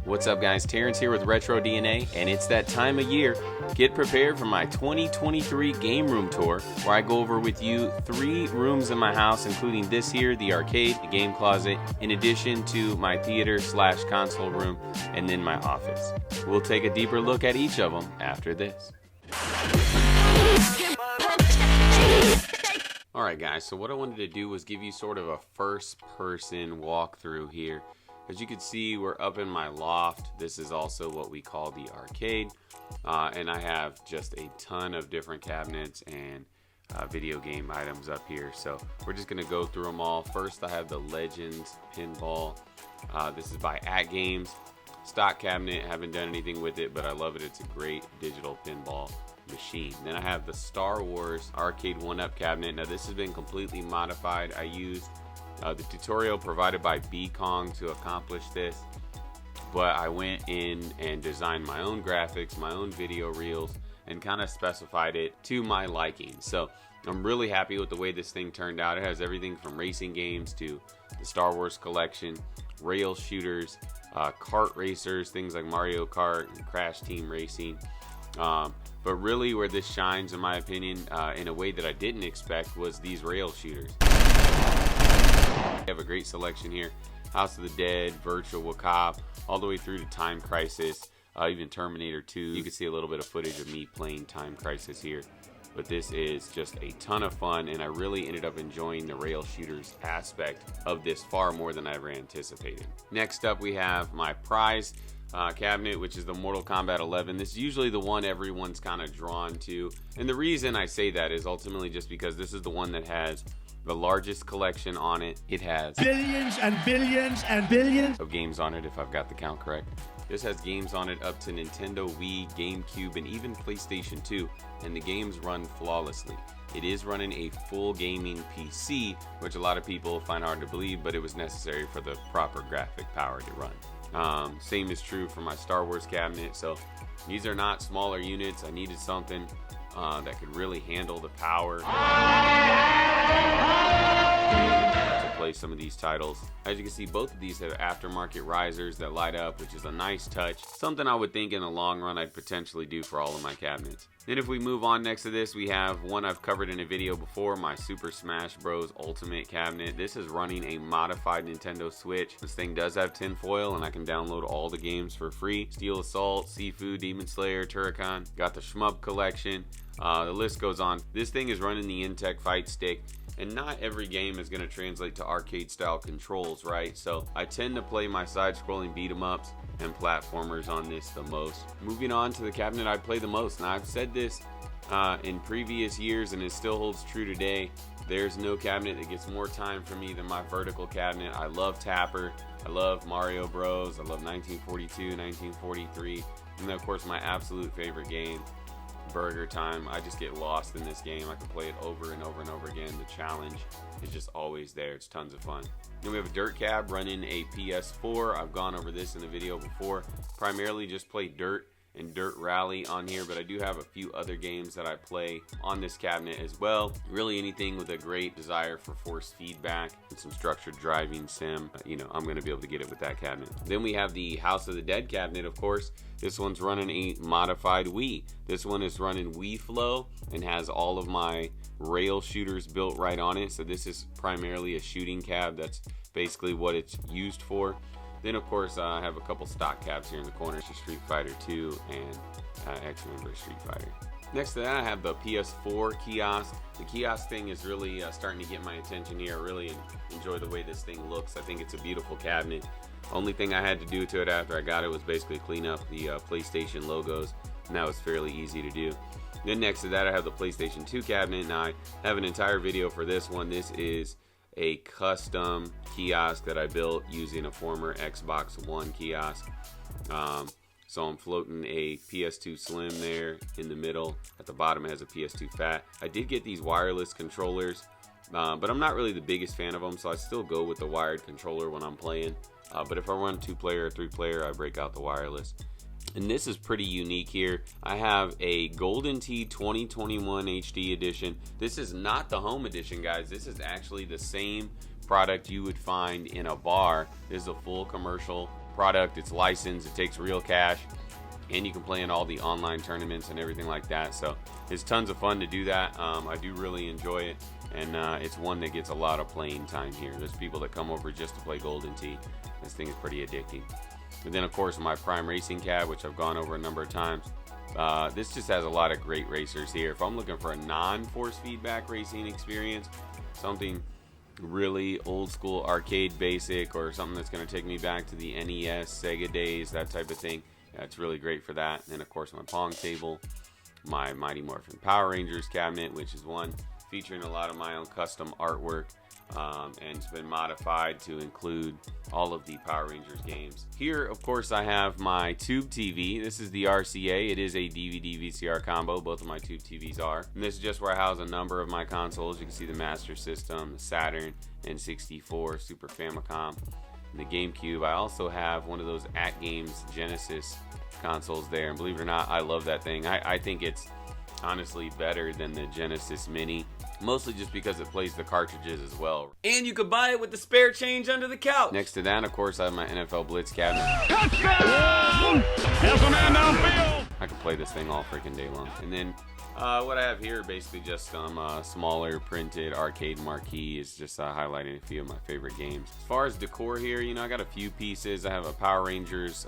What's up guys, Terrence here with Retro DNA, and it's that time of year. Get prepared for my 2023 game room tour, where I go over with you 3 rooms in my house, including this here, the arcade, the game closet, in addition to my theater / console room, and then my office. We'll take a deeper look at each of them after this. Alright guys, so what I wanted to do was give you sort of a first person walkthrough here. As you can see, we're up in my loft. This is also what we call the arcade. And I have just a ton of different cabinets and video game items up here. So we're just gonna go through them all. First, I have the Legends pinball. This is by @Games. Stock cabinet, haven't done anything with it, but I love it. It's a great digital pinball machine. Then I have the Star Wars arcade 1-up cabinet. Now this has been completely modified. I used the tutorial provided by B-Kong to accomplish this, but I went in and designed my own graphics, my own video reels, and kind of specified it to my liking. So I'm really happy with the way this thing turned out. It has everything from racing games to the Star Wars collection, rail shooters, kart racers, things like Mario Kart and Crash Team Racing. But really where this shines, in my opinion, in a way that I didn't expect, was these rail shooters. We have a great selection here. House of the Dead, Virtual Cop, all the way through to Time Crisis, even Terminator 2. You can see a little bit of footage of me playing Time Crisis here. But this is just a ton of fun, and I really ended up enjoying the rail shooters aspect of this far more than I ever anticipated. Next up, we have my prize cabinet, which is the Mortal Kombat 11. This is usually the one everyone's kind of drawn to. And the reason I say that is ultimately just because this is the one that has the largest collection on it. It has billions and billions and billions of games on it, if I've got the count correct. This has games on it up to Nintendo, Wii, GameCube, and even PlayStation 2, and the games run flawlessly. It is running a full gaming PC, which a lot of people find hard to believe, but it was necessary for the proper graphic power to run. Same is true for my Star Wars cabinet. So these are not smaller units. I needed something that could really handle the power to play some of these titles. As you can see, both of these have aftermarket risers that light up, which is a nice touch. Something I would think in the long run I'd potentially do for all of my cabinets. Then if we move on, next to this we have one I've covered in a video before, my Super Smash Bros. Ultimate cabinet. This is running a modified Nintendo Switch. This thing does have tinfoil, and I can download all the games for free. Steel Assault, Sifu, Demon Slayer, Turrican. Got the Shmup collection. The list goes on. This thing is running the Intech Fight Stick, and not every game is going to translate to arcade style controls, right? So I tend to play my side-scrolling beat-em-ups and platformers on this the most. Moving on to the cabinet I play the most. Now I've said this in previous years, and it still holds true today. There's no cabinet that gets more time for me than my vertical cabinet. I love Tapper, I love Mario Bros, I love 1942, 1943, and then of course my absolute favorite game, Burger Time. I just get lost in this game. I can play it over and over and over again. The challenge is just always there. It's tons of fun. Then we have a dirt cab running a PS4. I've gone over this in the video before. Primarily just play Dirt and Dirt Rally on here, but I do have a few other games that I play on this cabinet as well. Really anything with a great desire for force feedback and some structured driving sim, I'm going to be able to get it with that cabinet. Then we have the House of the Dead cabinet, of course. This one's running a modified Wii. This one is running Wii Flow and has all of my rail shooters built right on it. So this is primarily a shooting cab. That's basically what it's used for. Then of course I have a couple stock cabs here in the corner. It's Street Fighter 2 and X-Men Street Fighter. Next to that I have the PS4 kiosk. The kiosk thing is really starting to get my attention here. I really enjoy the way this thing looks. I think it's a beautiful cabinet. Only thing I had to do to it after I got it was basically clean up the PlayStation logos, and that was fairly easy to do. Then next to that I have the PlayStation 2 cabinet, and I have an entire video for this one. This is a custom kiosk that I built using a former Xbox One kiosk. So I'm floating a PS2 Slim there in the middle. At the bottom it has a PS2 Fat. I did get these wireless controllers, but I'm not really the biggest fan of them, so I still go with the wired controller when I'm playing. But if I run 2-player or 3-player, I break out the wireless. And this is pretty unique here. I have a Golden Tee 2021 HD edition. This is not the home edition, guys. This is actually the same product you would find in a bar. This is a full commercial product. It's licensed, it takes real cash, and you can play in all the online tournaments and everything like that. So it's tons of fun to do that. I do really enjoy it, and it's one that gets a lot of playing time here. There's people that come over just to play Golden Tee. This thing is pretty addicting. And then of course my Prime Racing cab, which I've gone over a number of times. This just has a lot of great racers here. If I'm looking for a non-force feedback racing experience, something really old school arcade basic, or something that's going to take me back to the NES, Sega days, that type of thing, yeah, it's really great for that. And of course my Pong table, my Mighty Morphin Power Rangers cabinet, which is one featuring a lot of my own custom artwork, and it's been modified to include all of the Power Rangers games. Here, of course, I have my Tube TV. This is the RCA. It is a DVD VCR combo. Both of my Tube TVs are. And this is just where I house a number of my consoles. You can see the Master System, the Saturn, N64, Super Famicom, and the GameCube. I also have one of those At Games Genesis consoles there. And believe it or not, I love that thing. I think it's honestly better than the Genesis Mini, mostly just because it plays the cartridges as well. And you could buy it with the spare change under the couch. Next to that, of course, I have my NFL Blitz cabinet. Touchdown! There's a man downfield! I can play this thing all freaking day long. And then what I have here are basically just some smaller printed arcade marquees, just highlighting a few of my favorite games. As far as decor here, you know, I got a few pieces. I have a Power Rangers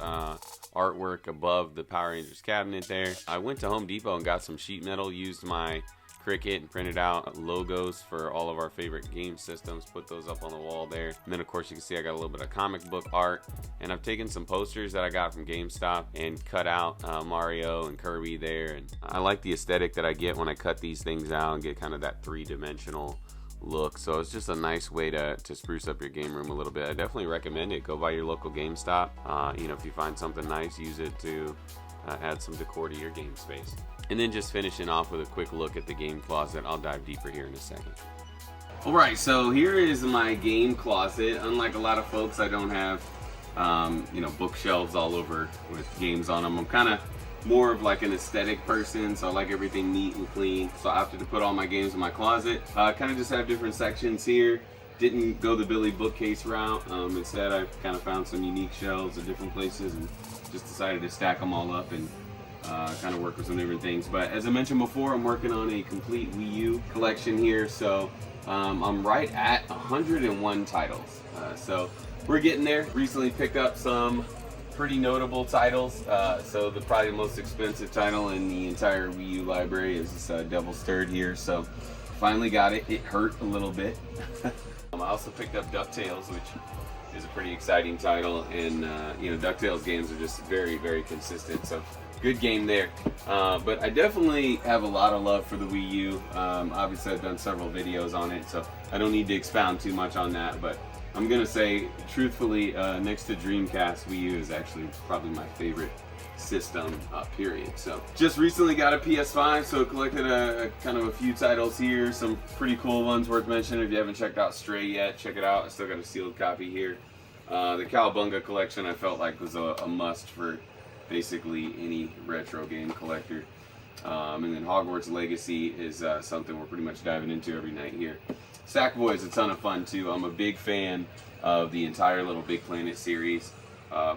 artwork above the Power Rangers cabinet there. I went to Home Depot and got some sheet metal, used my Cricut and printed out logos for all of our favorite game systems, put those up on the wall there. And then of course you can see I got a little bit of comic book art, and I've taken some posters that I got from GameStop and cut out Mario and Kirby there. And I like the aesthetic that I get when I cut these things out and get kind of that three-dimensional look. So it's just a nice way to spruce up your game room a little bit. I definitely recommend it. Go by your local GameStop. You know, if you find something nice, use it to add some decor to your game space. And then just finishing off with a quick look at the game closet. I'll dive deeper here in a second. Alright, so here is my game closet. Unlike a lot of folks, I don't have you know, bookshelves all over with games on them. I'm kind of more of like an aesthetic person, so I like everything neat and clean. So I opted to put all my games in my closet. Kind of just have different sections here. Didn't go the Billy bookcase route. Instead, I kind of found some unique shelves at different places and just decided to stack them all up and kind of work with some different things. But as I mentioned before, I'm working on a complete Wii U collection here, so I'm right at 101 titles. So we're getting there. Recently picked up some pretty notable titles. So probably the most expensive title in the entire Wii U library is this Devil Stirred here. So finally got it. It hurt a little bit. I also picked up DuckTales, which is a pretty exciting title, and you know, DuckTales games are just very, very consistent. So good game there. But I definitely have a lot of love for the Wii U. Obviously I've done several videos on it, so I don't need to expound too much on that, but I'm gonna say truthfully, next to Dreamcast, Wii U is actually probably my favorite system, period. So just recently got a PS5, so collected a kind of a few titles here, some pretty cool ones worth mentioning. If you haven't checked out Stray yet, check it out. I still got a sealed copy here. The Cowabunga collection I felt like was a must for basically any retro game collector. And then Hogwarts Legacy is something we're pretty much diving into every night here. Sackboy is a ton of fun too. I'm a big fan of the entire Little Big Planet series.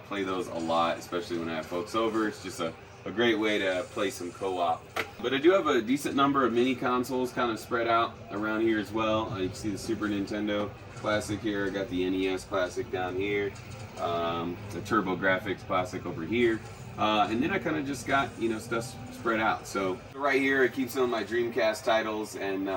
Play those a lot, especially when I have folks over. It's just a great way to play some co-op. But I do have a decent number of mini consoles kind of spread out around here as well. You can see the Super Nintendo Classic here. I got the NES Classic down here. The TurboGrafx Classic over here. And then I kind of just got, you know, stuff spread out. So right here I keep some of my Dreamcast titles, and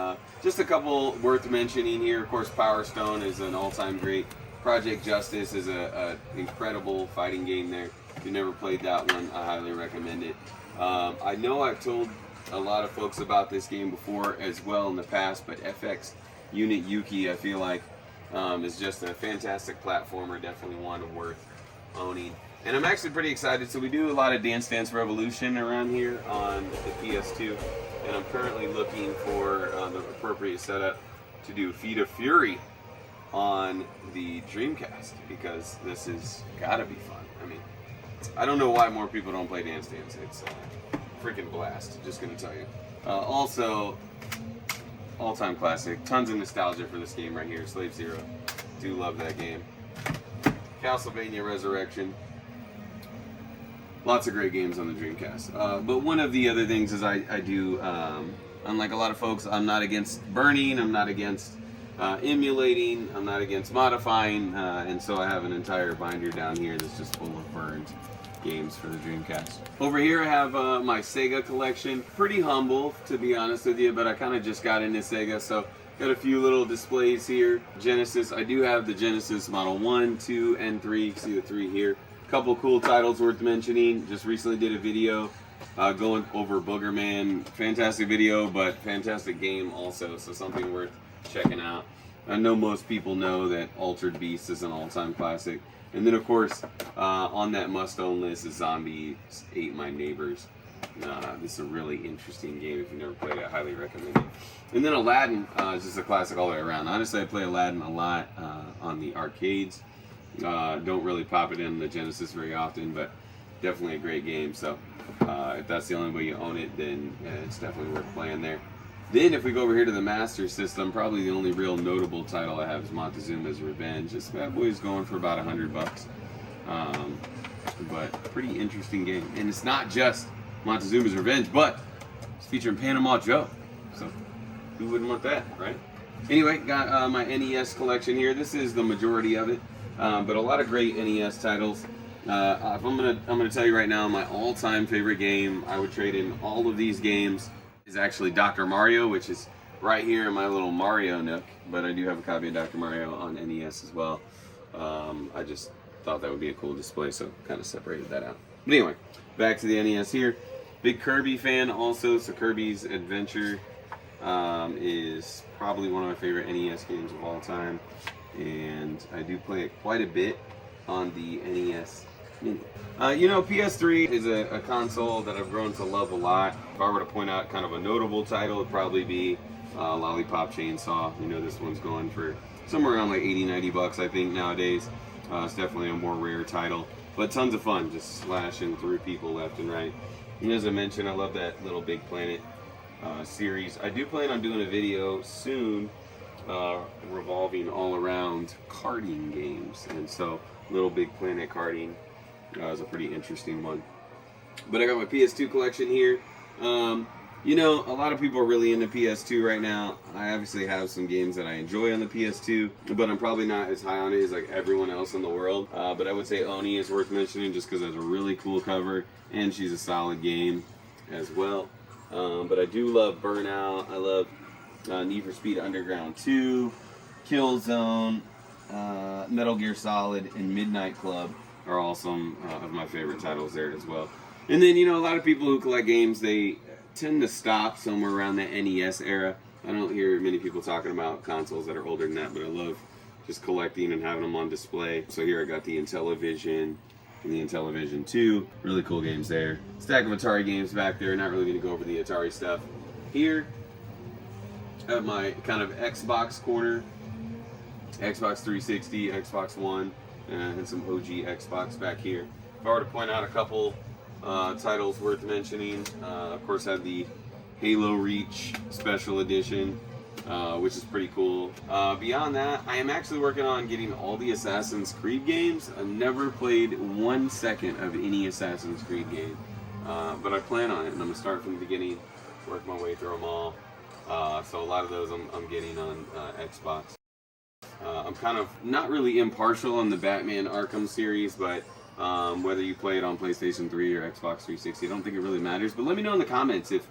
just a couple worth mentioning here. Of course, Power Stone is an all-time great. Project Justice is a incredible fighting game there. If you never played that one, I highly recommend it. I know I've told a lot of folks about this game before as well in the past, but FX Unit Yuki, I feel like, is just a fantastic platformer, definitely one worth owning. And I'm actually pretty excited. So we do a lot of Dance Dance Revolution around here on the PS2, and I'm currently looking for the appropriate setup to do Feet of Fury on the Dreamcast, because this has gotta be fun. I mean, I don't know why more people don't play Dance Dance. It's a freaking blast, just gonna tell you. Also, all-time classic, tons of nostalgia for this game right here, Slave Zero. Do love that game. Castlevania Resurrection. Lots of great games on the Dreamcast. But one of the other things is I do, unlike a lot of folks, I'm not against burning, I'm not against emulating, I'm not against modifying, and so I have an entire binder down here that's just full of burned games for the Dreamcast. Over here I have my Sega collection. Pretty humble, to be honest with you, but I kind of just got into Sega, so got a few little displays here. Genesis, I do have the Genesis Model 1, 2, and 3. You can see the 3 here. Couple cool titles worth mentioning. Just recently did a video going over Booger Man. Fantastic video, but fantastic game also, so something worth checking out. I know most people know that Altered Beast is an all-time classic. And then of course, on that must-own list is Zombies Ate My Neighbors. This is a really interesting game. If you've never played it, I highly recommend it. And then Aladdin is just a classic all the way around. Honestly, I play Aladdin a lot on the arcades. Don't really pop it in the Genesis very often, but definitely a great game. So if that's the only way you own it, then it's definitely worth playing there. Then if we go over here to the Master System, probably the only real notable title I have is Montezuma's Revenge. This bad boy is going for about $100. But pretty interesting game. And it's not just Montezuma's Revenge, but it's featuring Panama Joe. So who wouldn't want that, right? Anyway, got my NES collection here. This is the majority of it, but a lot of great NES titles. I'm gonna tell you right now, my all-time favorite game, I would trade in all of these games, is actually Dr. Mario, which is right here in my little Mario nook. But I do have a copy of Dr. Mario on NES as well. I just thought that would be a cool display, so kind of separated that out. But anyway, back to the NES here. Big Kirby fan also, so Kirby's Adventure is probably one of my favorite NES games of all time, and I do play it quite a bit on the NES Mini. You know, PS3 is a console that I've grown to love a lot. If I were to point out kind of a notable title, it'd probably be Lollipop Chainsaw. You know, this one's going for somewhere around like 80-90 bucks, I think, nowadays. It's definitely a more rare title, but tons of fun, just slashing through people left and right. And as I mentioned, I love that Little Big Planet series. I do plan on doing a video soon revolving all around karting games, and so Little Big Planet karting is a pretty interesting one. But I got my PS2 collection here. You know, a lot of people are really into PS2 right now. I obviously have some games that I enjoy on the PS2, but I'm probably not as high on it as like everyone else in the world. But I would say Oni is worth mentioning just because it has a really cool cover, and she's a solid game as well. But I do love Burnout. I love Need for Speed Underground 2, Killzone, Metal Gear Solid, and Midnight Club are all some of my favorite titles there as well. And then, you know, a lot of people who collect games, they tend to stop somewhere around the NES era. I don't hear many people talking about consoles that are older than that, but I love just collecting and having them on display. So here I got the Intellivision and the Intellivision 2. Really cool games there. Stack of Atari games back there. Not really going to go over the Atari stuff. Here, I have my kind of Xbox corner. Xbox 360, Xbox One, and some OG Xbox back here. If I were to point out a couple titles worth mentioning, of course I have the Halo Reach Special Edition, which is pretty cool. Beyond that, I am actually working on getting all the Assassin's Creed games. I've never played 1 second of any Assassin's Creed game, but I plan on it, and I'm going to start from the beginning, work my way through them all. So a lot of those I'm getting on Xbox. I'm kind of not really impartial on the Batman Arkham series, but whether you play it on PlayStation 3 or Xbox 360, I don't think it really matters. But let me know in the comments if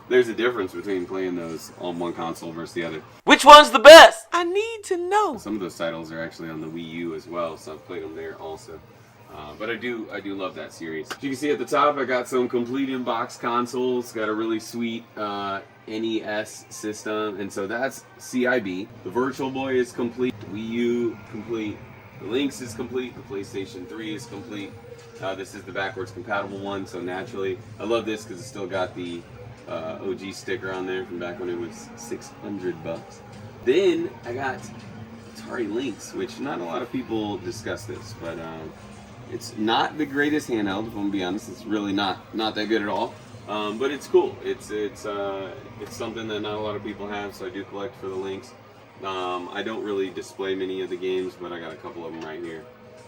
there's a difference between playing those on one console versus the other. Which one's the best? I need to know. Some of those titles are actually on the Wii U as well, so I've played them there also. But I do love that series. As you can see at the top, I got some complete in-box consoles. Got a really sweet NES system, and so that's CIB. The Virtual Boy is complete. Wii U complete. The Lynx is complete. The PlayStation 3 is complete. This is the backwards compatible one, so naturally, I love this because it's still got the OG sticker on there from back when it was $600. Then I got Atari Lynx, which not a lot of people discuss this, but it's not the greatest handheld, if I'm gonna be honest. It's really not that good at all, but it's cool. It's something that not a lot of people have, so I do collect for the Lynx. I don't really display many of the games, but I got a couple of them right here.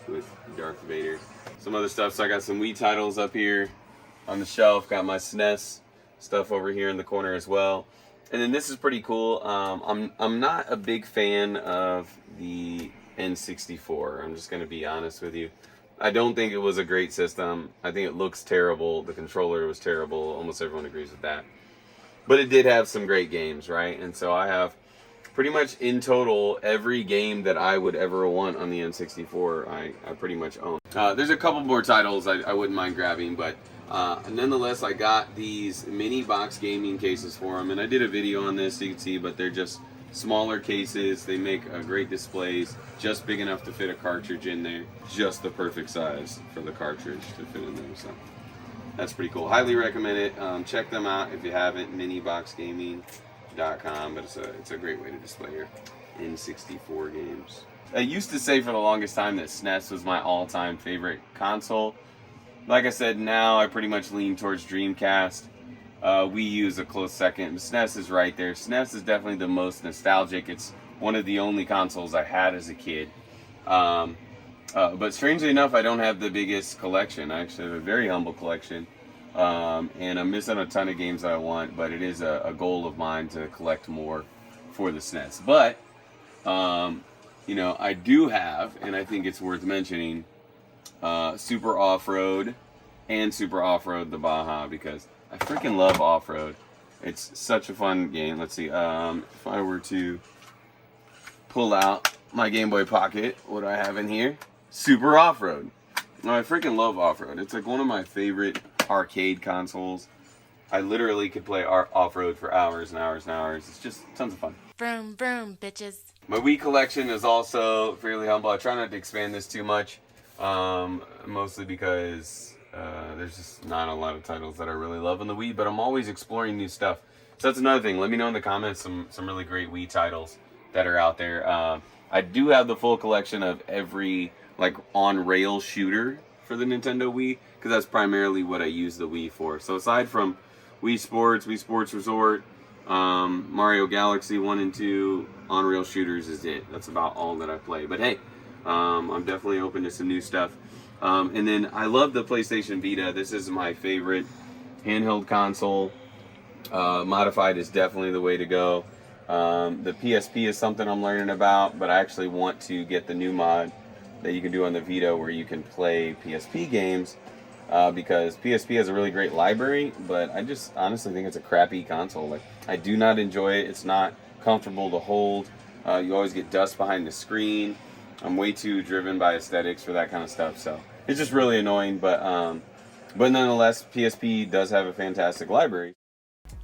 with Darth Vader. Some other stuff, so I got some Wii titles up here on the shelf. Got my SNES stuff over here in the corner as well. And then this is pretty cool. I'm not a big fan of the N64. I'm just going to be honest with you. I don't think it was a great system. I think it looks terrible. The controller was terrible. Almost everyone agrees with that. But it did have some great games, right? And so I have pretty much in total every game that I would ever want on the N64, I pretty much own. There's a couple more titles I wouldn't mind grabbing, but nonetheless, I got these mini box gaming cases for them, and I did a video on this so you can see, but they're just smaller cases. They make great displays, just big enough to fit a cartridge in there, just the perfect size for the cartridge to fit in there. So that's pretty cool. Highly recommend it. Check them out if you haven't, miniboxgaming.com, but it's a great way to display your N64 games. I used to say for the longest time that SNES was my all-time favorite console. Like I said, now I pretty much lean towards Dreamcast. Wii U is a close second. SNES is right there. SNES is definitely the most nostalgic. It's one of the only consoles I had as a kid. But strangely enough, I don't have the biggest collection. I actually have a very humble collection. And I'm missing a ton of games that I want, but it is a goal of mine to collect more for the SNES. But, you know, I do have, and I think it's worth mentioning, Super Off-Road and Super Off-Road the Baja, because I freaking love off-road. It's such a fun game. Let's see, if I were to pull out my Game Boy Pocket, what do I have in here? Super Off-Road. I freaking love off-road. It's like one of my favorite arcade consoles. I literally could play off-road for hours and hours and hours. It's just tons of fun. Vroom, vroom, bitches. My Wii collection is also fairly humble. I try not to expand this too much, mostly because there's just not a lot of titles that I really love on the Wii, but I'm always exploring new stuff. So that's another thing. Let me know in the comments some really great Wii titles that are out there. I do have the full collection of every like on-rail shooter for the Nintendo Wii, because that's primarily what I use the Wii for. So aside from Wii Sports, Wii Sports Resort, Mario Galaxy 1 and 2, on-rail shooters is it. That's about all that I play. But hey, I'm definitely open to some new stuff. And then I love the PlayStation Vita. This is my favorite handheld console. Modified is definitely the way to go. The PSP is something I'm learning about, but I actually want to get the new mod that you can do on the Vita where you can play PSP games, because PSP has a really great library, but I just honestly think it's a crappy console. Like, I do not enjoy it. It's not comfortable to hold. You always get dust behind the screen. I'm way too driven by aesthetics for that kind of stuff, so it's just really annoying, but nonetheless, PSP does have a fantastic library.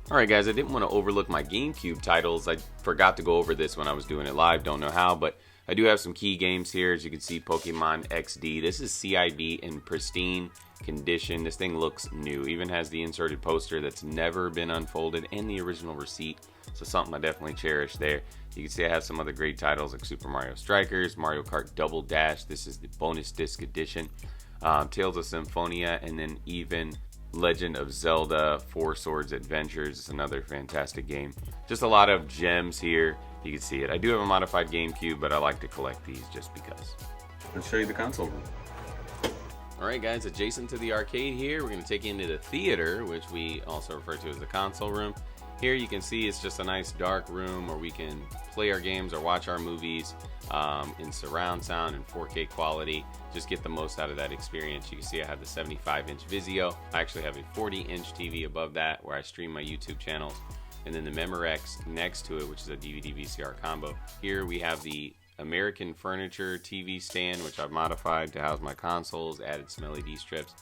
Alright guys, I didn't want to overlook my GameCube titles. I forgot to go over this when I was doing it live, don't know how, but I do have some key games here. As you can see, Pokemon XD. This is CIB in pristine condition. This thing looks new. Even has the inserted poster that's never been unfolded and the original receipt. So something I definitely cherish there. You can see I have some other great titles like Super Mario Strikers, Mario Kart Double Dash. This is the bonus disc edition. Tales of Symphonia, and then even Legend of Zelda 4 Swords Adventures. It's another fantastic game. Just a lot of gems here. You can see it. I do have a modified GameCube, but I like to collect these just because. Let's show you the console room. Alright guys, adjacent to the arcade here, we're going to take you into the theater, which we also refer to as the console room. Here you can see it's just a nice dark room where we can play our games or watch our movies in surround sound and 4K quality. Just get the most out of that experience. You can see I have the 75-inch Vizio. I actually have a 40-inch TV above that where I stream my YouTube channels. And then the Memorex next to it, which is a DVD VCR combo. Here we have the American Furniture TV stand, which I've modified to house my consoles, added some LED strips.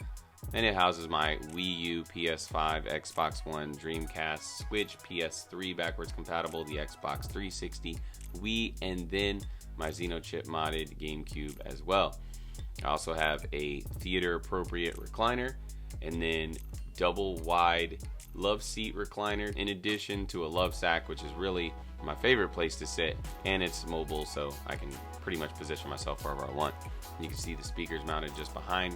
And it houses my Wii U, PS5, Xbox One, Dreamcast, Switch, PS3 backwards compatible, the Xbox 360, Wii, and then my Xenochip modded GameCube as well. I also have a theater appropriate recliner, and then double wide love seat recliner, in addition to a love sack, which is really my favorite place to sit, and it's mobile, so I can pretty much position myself wherever I want. You can see the speakers mounted just behind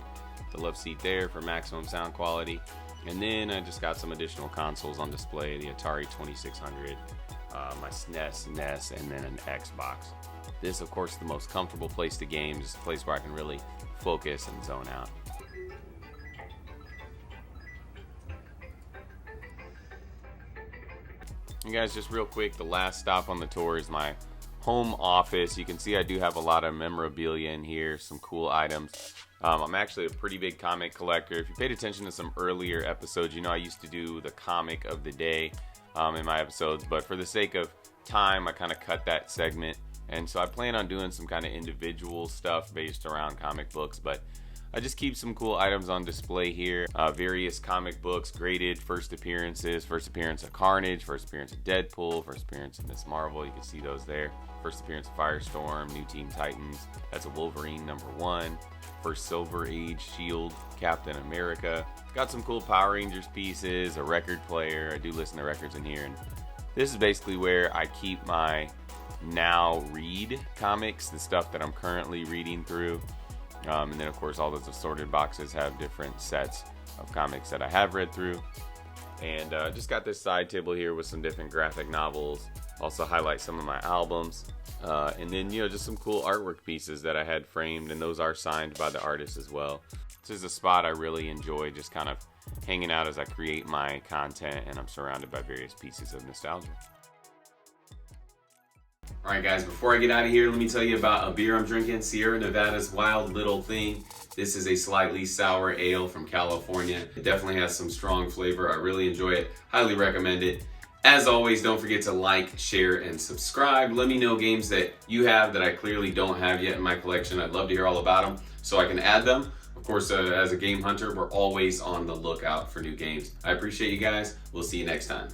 the love seat there for maximum sound quality. And then I just got some additional consoles on display, the Atari 2600, my SNES, NES, and then an Xbox. This, of course, is the most comfortable place to game, just a place where I can really focus and zone out. You guys, just real quick, the last stop on the tour is my home office. You can see I do have a lot of memorabilia in here, some cool items. I'm actually a pretty big comic collector. If you paid attention to some earlier episodes, you know I used to do the comic of the day in my episodes, but for the sake of time, I kind of cut that segment. And so I plan on doing some kind of individual stuff based around comic books, but I just keep some cool items on display here. Various comic books graded, first appearances, first appearance of Carnage, first appearance of Deadpool, first appearance of Ms. Marvel, you can see those there. First appearance of Firestorm, New Teen Titans, that's a Wolverine #1. First Silver Age Shield, Captain America. Got some cool Power Rangers pieces, a record player. I do listen to records in here. And this is basically where I keep my now read comics, the stuff that I'm currently reading through. And then of course all those assorted boxes have different sets of comics that I have read through. And just got this side table here with some different graphic novels. Also highlight some of my albums. And then, you know, just some cool artwork pieces that I had framed, and those are signed by the artist as well. This is a spot I really enjoy, just kind of hanging out as I create my content, and I'm surrounded by various pieces of nostalgia. Alright guys, before I get out of here, let me tell you about a beer I'm drinking, Sierra Nevada's Wild Little Thing. This is a slightly sour ale from California. It definitely has some strong flavor. I really enjoy it. Highly recommend it. As always, don't forget to like, share, and subscribe. Let me know games that you have that I clearly don't have yet in my collection. I'd love to hear all about them so I can add them. Of course, as a game hunter, we're always on the lookout for new games. I appreciate you guys. We'll see you next time.